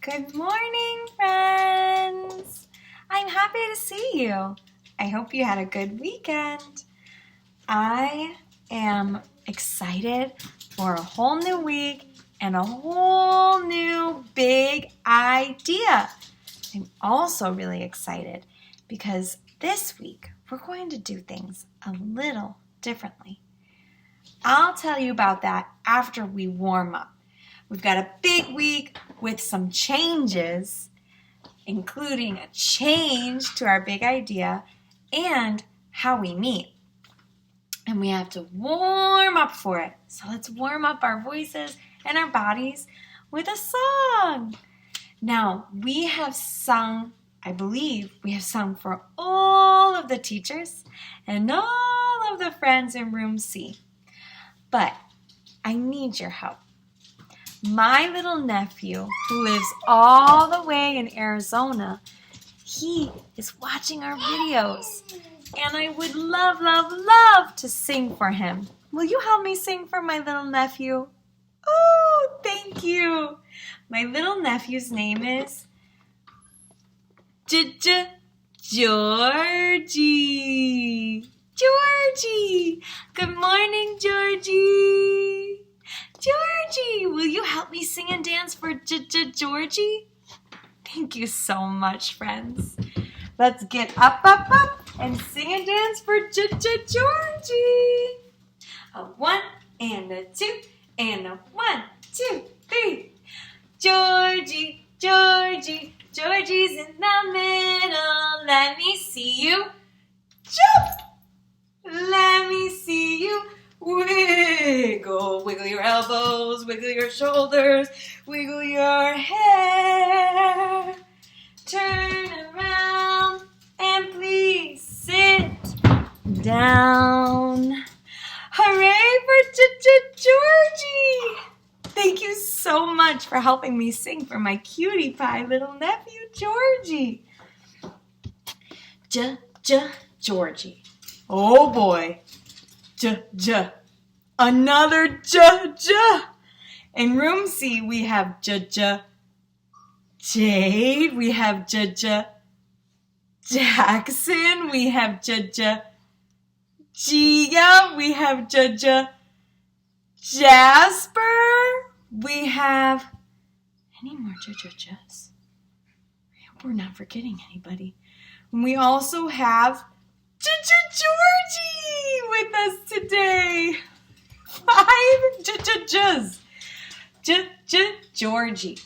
Good morning, friends! I'm happy to see you. I hope you had a good weekend. I am excited for a whole new week and a whole new big idea. I'm also really excited because this week we're going to do things a little differently. I'll tell you about that after we warm up. We've got a big week with some changes, including a change to our big idea and how we meet. And we have to warm up for it. So let's warm up our voices and our bodies with a song. Now, we have sung, I believe we have sung for all of the teachers and all of the friends in room C. But I need your help. My little nephew, who lives all the way in Arizona, he is watching our videos. And I would love, love, love to sing for him. Will you help me sing for my little nephew? Oh, thank you. My little nephew's name is Georgie. Georgie. Good morning, Georgie. Georgie, will you help me sing and dance for Georgie? Thank you so much, friends. Let's get up, up, up and sing and dance for Georgie. A 1 and a 2 and a 1, 2, 3. Georgie, Georgie, Georgie's in the middle. Let me see you jump. Let me see you wiggle. Wiggle your elbows, wiggle your shoulders, wiggle your hair. Turn around and please sit down. Hooray for Georgie! Thank you so much for helping me sing for my cutie pie little nephew, Georgie. Georgie. Oh boy. Another In room C, we have Jade. We have Jackson. We have Gia. We have Jasper. We have any more Jas? I hope we're not forgetting anybody. And we also have Georgie with us today. 5 Georgie.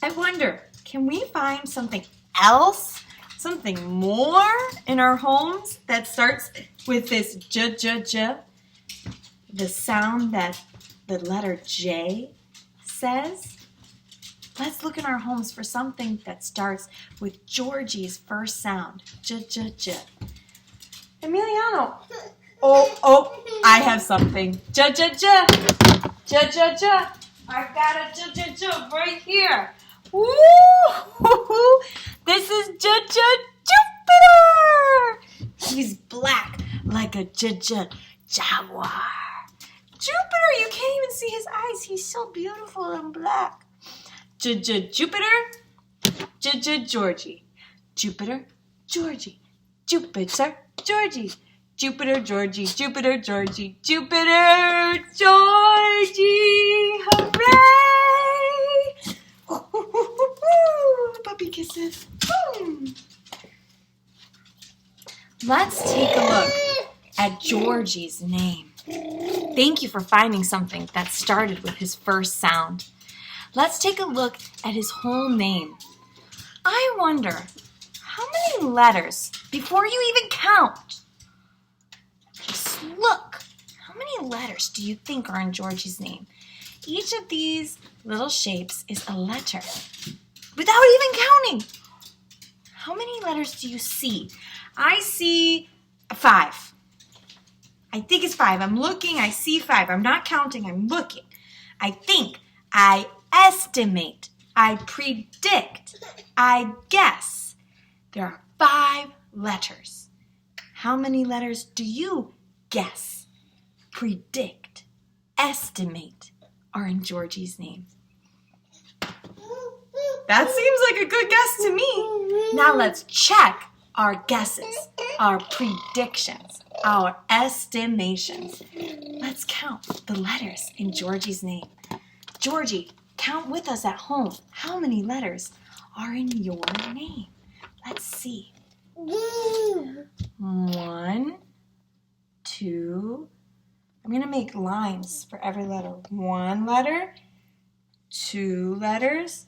I wonder, can we find something else, something more in our homes that starts with this J? The sound that the letter J says? Let's look in our homes for something that starts with Georgie's first sound. J. Emiliano. Oh, I have something. J. I've got a J right here. Woo! This is Jupiter. He's black like a jaguar. Jupiter, you can't even see his eyes. He's so beautiful and black. Jupiter. Georgie. Jupiter, Georgie. Jupiter, Georgie. Jupiter, Georgie. Jupiter, Georgie. Jupiter, Georgie. Hooray! Puppy kisses. Let's take a look at Georgie's name. Thank you for finding something that started with his first sound. Let's take a look at his whole name. I wonder, how many letters, before you even count, just look, how many letters do you think are in Georgie's name? Each of these little shapes is a letter. Without even counting, how many letters do you see? I see 5. I think it's 5. I'm looking, I see 5. I'm not counting, I'm looking. I think, I estimate, I predict, I guess. There are 5 letters. How many letters do you guess, predict, estimate are in Georgie's name? That seems like a good guess to me. Now let's check our guesses, our predictions, our estimations. Let's count the letters in Georgie's name. Georgie, count with us at home. How many letters are in your name? Let's see. 1, 2. I'm going to make lines for every letter. 1 letter, 2 letters,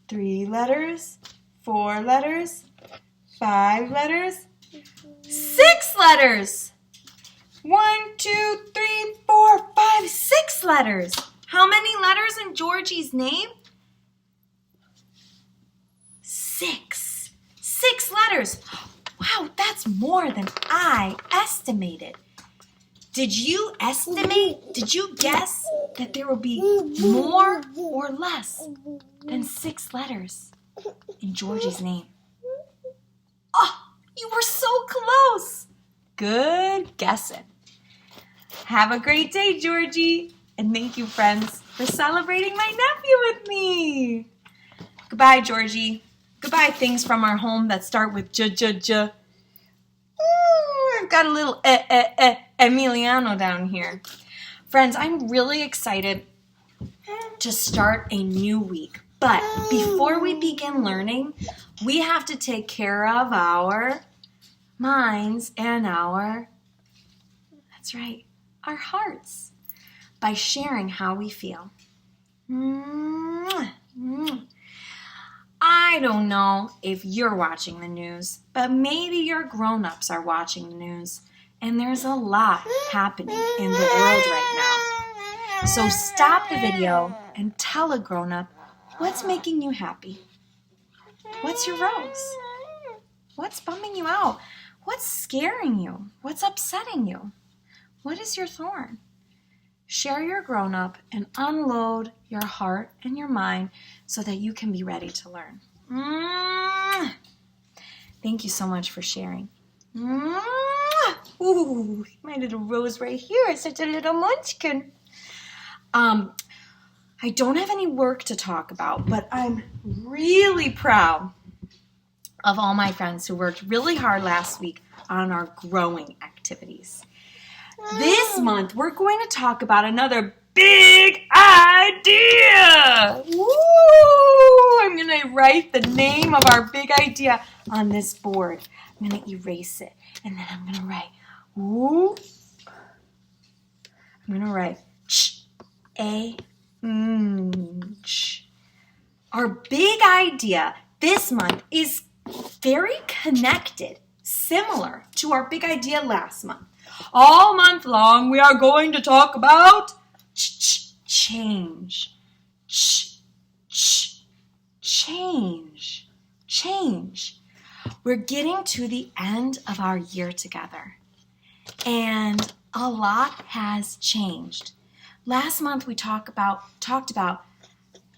3 letters, 4 letters, 5 letters, 6 letters. 1, 2, 3, 4, 5, 6 letters. How many letters in Georgie's name? 6. 6 letters. Wow, that's more than I estimated. Did you estimate, did you guess that there will be more or less than 6 letters in Georgie's name? Oh, you were so close. Good guessing. Have a great day, Georgie. And thank you, friends, for celebrating my nephew with me. Goodbye, Georgie. Goodbye, things from our home that start with J, J, J. I've got a little Emiliano down here. Friends, I'm really excited to start a new week. But before we begin learning, we have to take care of our minds and that's right, our hearts by sharing how we feel. I don't know if you're watching the news, but maybe your grown-ups are watching the news, and there's a lot happening in the world right now. So stop the video and tell a grown-up what's making you happy. What's your rose? What's bumming you out? What's scaring you? What's upsetting you? What is your thorn? Share your grown-up and unload your heart and your mind so that you can be ready to learn. Thank you so much for sharing. Ooh, my little rose right here is such a little munchkin. I don't have any work to talk about, but I'm really proud of all my friends who worked really hard last week on our growing activities. This month, we're going to talk about another big idea. Woo! I'm going to write the name of our big idea on this board. I'm going to erase it, and then I'm going to write, woo. I'm going to write change. Our big idea this month is very connected, similar to our big idea last month. All month long, we are going to talk about change. Change. Change. We're getting to the end of our year together, and a lot has changed. Last month, we talked about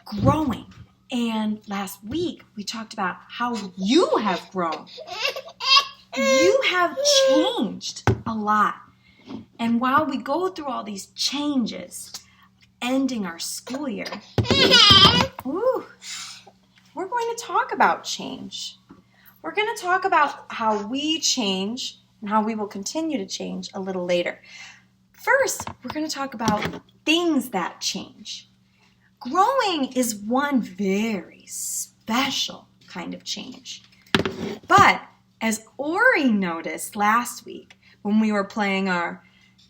growing, and last week, we talked about how you have grown. You have changed a lot. And while we go through all these changes, ending our school year, we're going to talk about change. We're going to talk about how we change and how we will continue to change a little later. First, we're going to talk about things that change. Growing is one very special kind of change. But as Ori noticed last week when we were playing our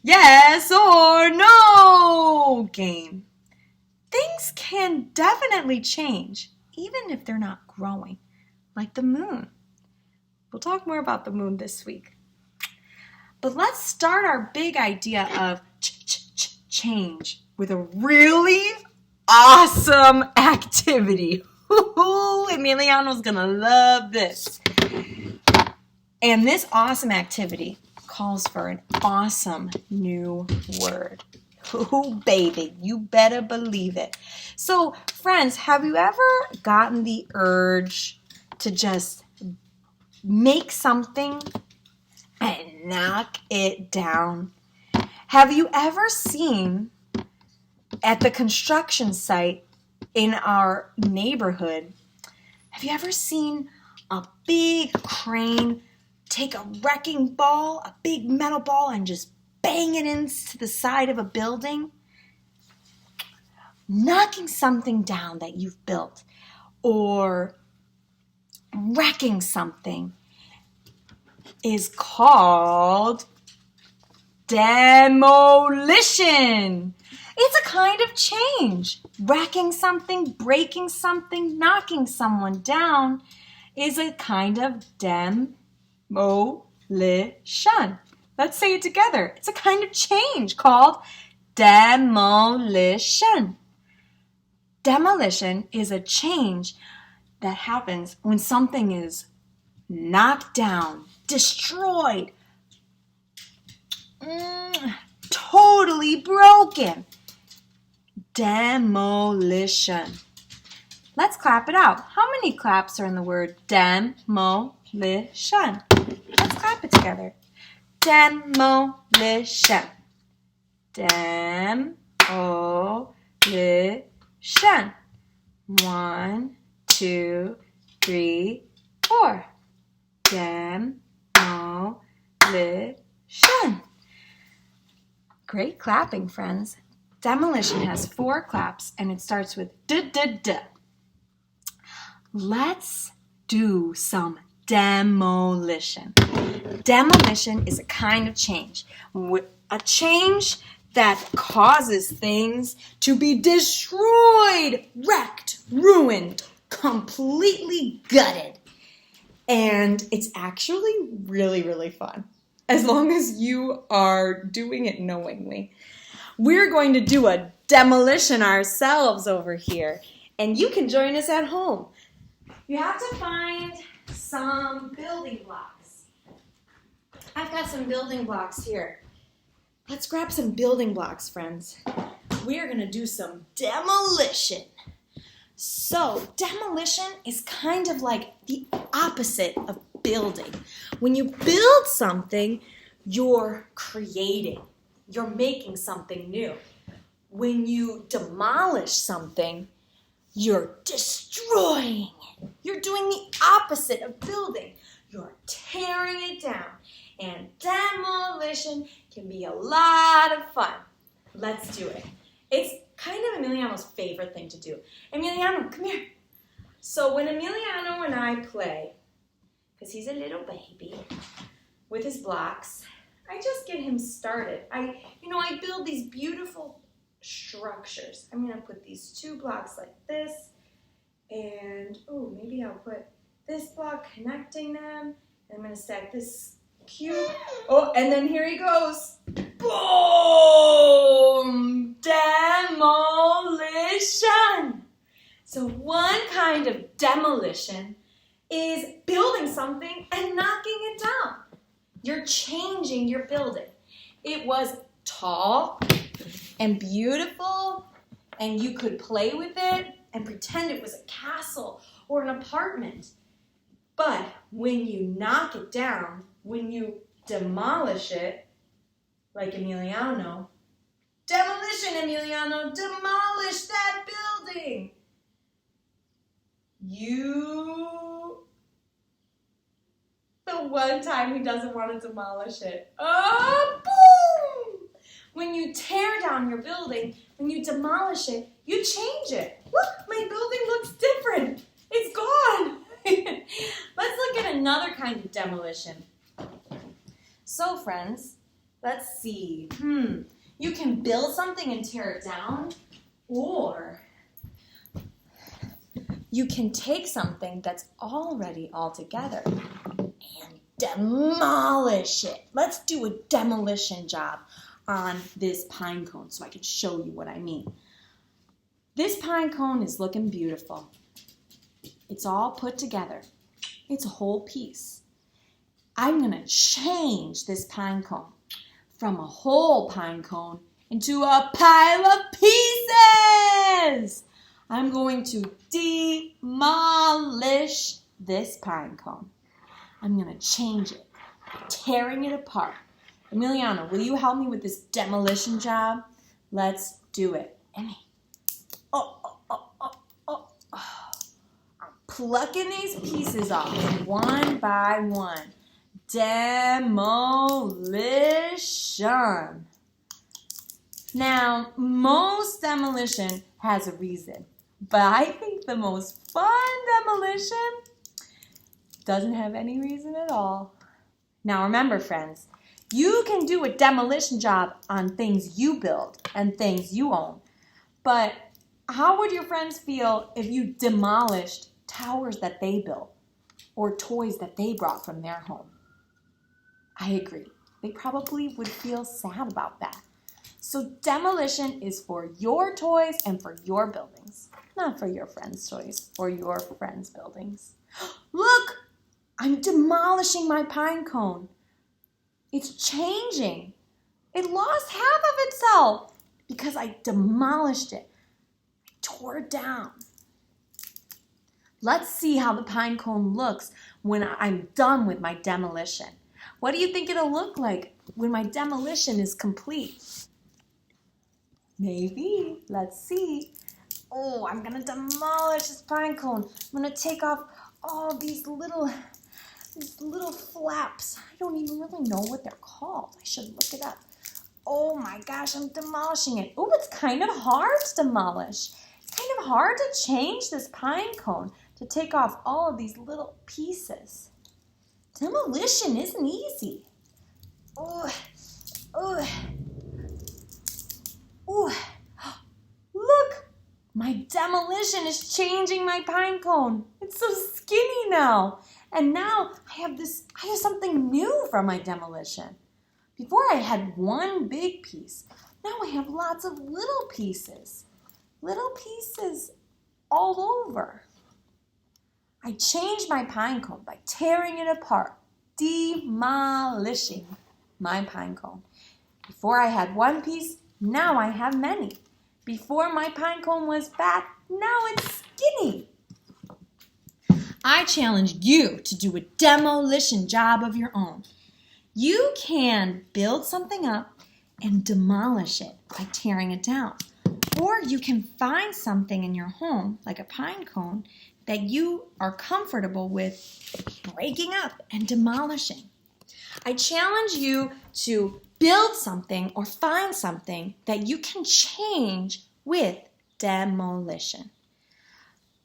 yes or no game, things can definitely change, even if they're not growing, like the moon. We'll talk more about the moon this week. But let's start our big idea of change with a really awesome activity. Emiliano's gonna love this. And this awesome activity calls for an awesome new word. Ooh, baby, you better believe it. So, friends, have you ever gotten the urge to just make something and knock it down? Have you ever seen at the construction site in our neighborhood, have you ever seen a big crane take a wrecking ball, a big metal ball, and just bang it into the side of a building? Knocking something down that you've built or wrecking something is called demolition. It's a kind of change. Wrecking something, breaking something, knocking someone down is a kind of demolition. Let's say it together. It's a kind of change called demolition. Demolition is a change that happens when something is knocked down, destroyed, totally broken. Demolition. Let's clap it out. How many claps are in the word demolition? Let's clap it together. Demolition. Demolition. 1, 2, 3, 4. Demolition. Great clapping, friends. Demolition has 4 claps, and it starts with d-d-d. Let's do some demolition. Demolition is a kind of change. A change that causes things to be destroyed, wrecked, ruined, completely gutted. And it's actually really, really fun, as long as you are doing it knowingly. We're going to do a demolition ourselves over here, and you can join us at home. You have to find some building blocks. I've got some building blocks here. Let's grab some building blocks, friends. We are going to do some demolition. So, demolition is kind of like the opposite of building. When you build something, you're creating. You're making something new. When you demolish something, you're destroying it. You're doing the opposite of building. You're tearing it down. And demolition can be a lot of fun. Let's do it. It's kind of Emiliano's favorite thing to do. Emiliano, come here. So when Emiliano and I play, because he's a little baby, with his blocks, I just get him started. I build these beautiful structures. I'm going to put these 2 blocks like this, and maybe I'll put this block connecting them, and I'm going to stack this cube. And then here he goes. Boom! Demolition! So one kind of demolition is building something and knocking it down. You're changing your building. It was tall and beautiful, and you could play with it and pretend it was a castle or an apartment. But when you knock it down, when you demolish it, like Emiliano, demolition, Emiliano, demolish that building. The one time he doesn't want to demolish it. Oh, boom! When you tear down your building, when you demolish it, you change it. Look, my building looks different. It's gone. Let's look at another kind of demolition. So, friends, let's see. You can build something and tear it down, or you can take something that's already all together and demolish it. Let's do a demolition job on this pine cone so I can show you what I mean. This pine cone is looking beautiful. It's all put together. It's a whole piece. I'm going to change this pine cone from a whole pine cone into a pile of pieces. I'm going to demolish this pine cone. I'm going to change it, tearing it apart. Emiliano, will you help me with this demolition job? Let's do it. Emmy. plucking these pieces off one by one. Demolition. Now, most demolition has a reason, but I think the most fun demolition doesn't have any reason at all. Now remember, friends, you can do a demolition job on things you build and things you own, but how would your friends feel if you demolished towers that they built or toys that they brought from their home? I agree. They probably would feel sad about that. So demolition is for your toys and for your buildings, not for your friends' toys or your friends' buildings. Look, I'm demolishing my pine cone. It's changing. It lost half of itself because I demolished it. I tore it down. Let's see how the pine cone looks when I'm done with my demolition. What do you think it'll look like when my demolition is complete? Maybe. Let's see. Oh, I'm going to demolish this pine cone. I'm going to take off all these little flaps. I don't even really know what they're called. I should look it up. Oh my gosh, I'm demolishing it. Oh, it's kind of hard to demolish. It's kind of hard to change this pine cone, to take off all of these little pieces. Demolition isn't easy. Oh, look, my demolition is changing my pine cone. It's so skinny now. And now I have something new from my demolition. Before I had one big piece. Now I have lots of little pieces. Little pieces all over. I changed my pine cone by tearing it apart, demolishing my pine cone. Before I had one piece, now I have many. Before my pine cone was fat, now it's skinny. I challenge you to do a demolition job of your own. You can build something up and demolish it by tearing it down. Or you can find something in your home, like a pine cone, that you are comfortable with breaking up and demolishing. I challenge you to build something or find something that you can change with demolition.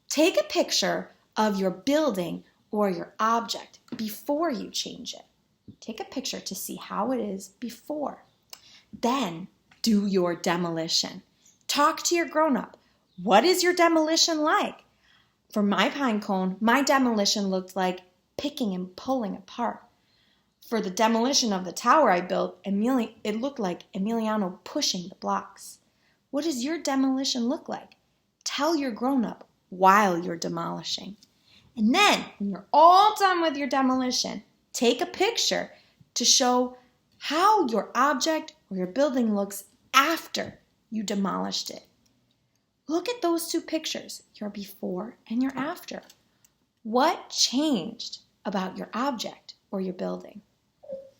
Take a picture of your building or your object before you change it. Take a picture to see how it is before. Then do your demolition. Talk to your grown-up. What is your demolition like? For my pine cone, my demolition looked like picking and pulling apart. For the demolition of the tower I built, it looked like Emiliano pushing the blocks. What does your demolition look like? Tell your grown-up while you're demolishing. And then, when you're all done with your demolition, take a picture to show how your object or your building looks after you demolished it. Look at those two pictures, your before and your after. What changed about your object or your building?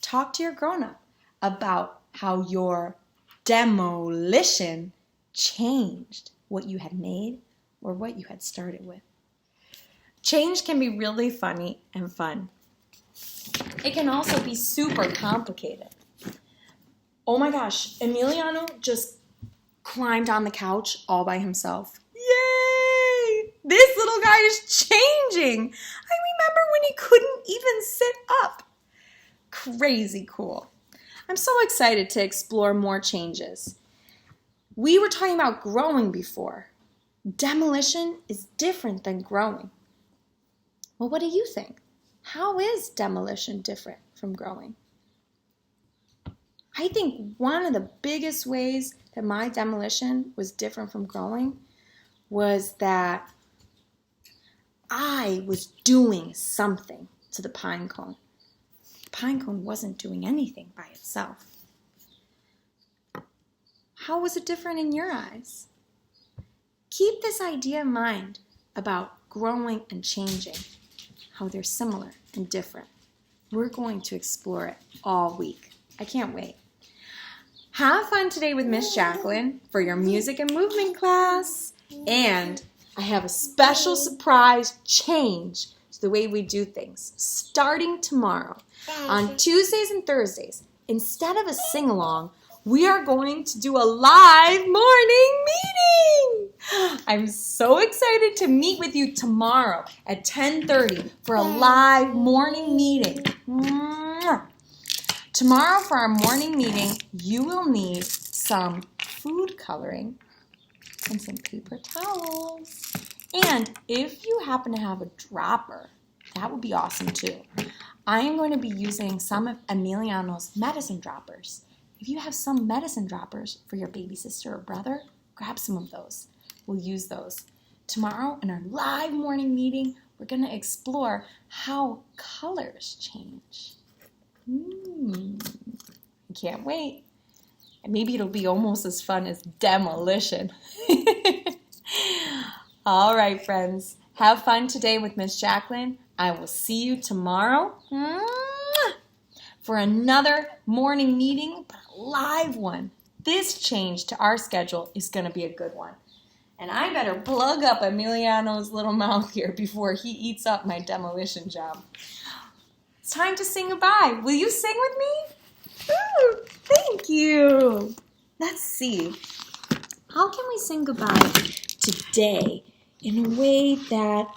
Talk to your grown-up about how your demolition changed what you had made or what you had started with. Change can be really funny and fun. It can also be super complicated. Oh my gosh, Emiliano just climbed on the couch all by himself. Yay! This little guy is changing. I remember when he couldn't even sit up. Crazy cool. I'm so excited to explore more changes. We were talking about growing before. Demolition is different than growing. Well, what do you think? How is demolition different from growing? I think one of the biggest ways that my demolition was different from growing was that I was doing something to the pine cone. The pine cone wasn't doing anything by itself. How was it different in your eyes? Keep this idea in mind about growing and changing, how they're similar and different. We're going to explore it all week. I can't wait. Have fun today with Miss Jacqueline for your music and movement class. And I have a special surprise change to the way we do things. Starting tomorrow, on Tuesdays and Thursdays, instead of a sing-along, we are going to do a live morning meeting. I'm so excited to meet with you tomorrow at 10:30 for a live morning meeting. Tomorrow for our morning meeting, you will need some food coloring and some paper towels. And if you happen to have a dropper, that would be awesome too. I am going to be using some of Emiliano's medicine droppers. If you have some medicine droppers for your baby sister or brother, grab some of those. We'll use those. Tomorrow in our live morning meeting, we're going to explore how colors change. I can't wait. And maybe it'll be almost as fun as demolition. All right, friends. Have fun today with Miss Jacqueline. I will see you tomorrow for another morning meeting, but a live one. This change to our schedule is going to be a good one. And I better plug up Emiliano's little mouth here before he eats up my demolition job. It's time to sing goodbye. Will you sing with me? Ooh, thank you. Let's see. How can we sing goodbye today in a way that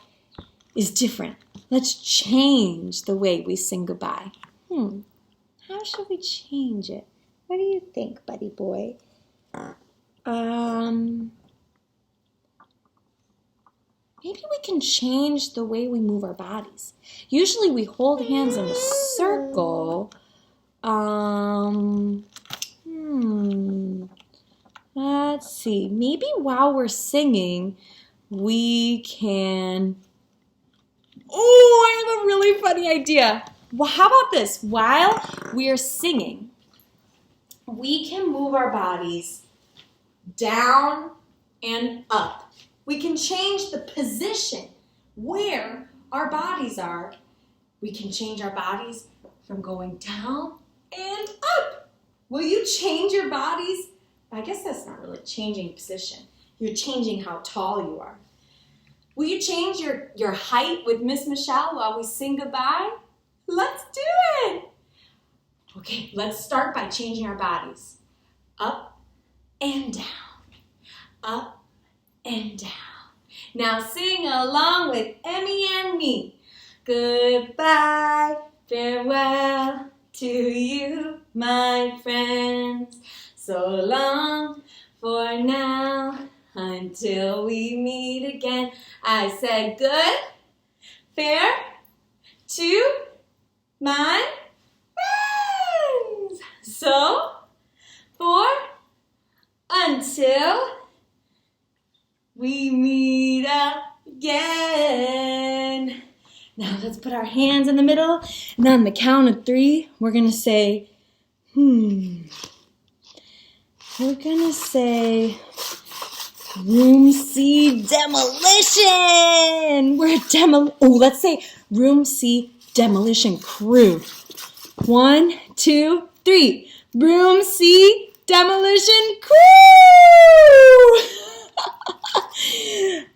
is different? Let's change the way we sing goodbye. How should we change it? What do you think, buddy boy? Maybe we can change the way we move our bodies. Usually we hold hands in a circle. Let's see. Maybe while we're singing, we can... Oh, I have a really funny idea. Well, how about this? While we are singing, we can move our bodies down and up. We can change the position where our bodies are. We can change our bodies from going down and up. Will you change your bodies? I guess that's not really changing position. You're changing how tall you are. Will you change your height with Miss Michelle while we sing goodbye? Let's do it. Okay, let's start by changing our bodies. Up and down. Up and down. Now sing along with Emmy and me. Goodbye, farewell to you, my friends. So long for now, until we meet again. I said good, fair to my friends. So, for until we meet again. Now let's put our hands in the middle, and on the count of 3, we're going to say, We're going to say, Room C demolition. Let's say Room C demolition crew. 1, 2, 3. Room C demolition crew.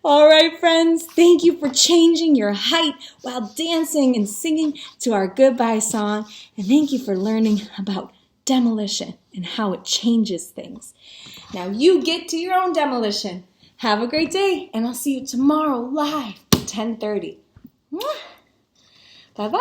All right, friends. Thank you for changing your height while dancing and singing to our goodbye song. And thank you for learning about demolition and how it changes things. Now you get to your own demolition. Have a great day, and I'll see you tomorrow live at 10:30. Bye-bye.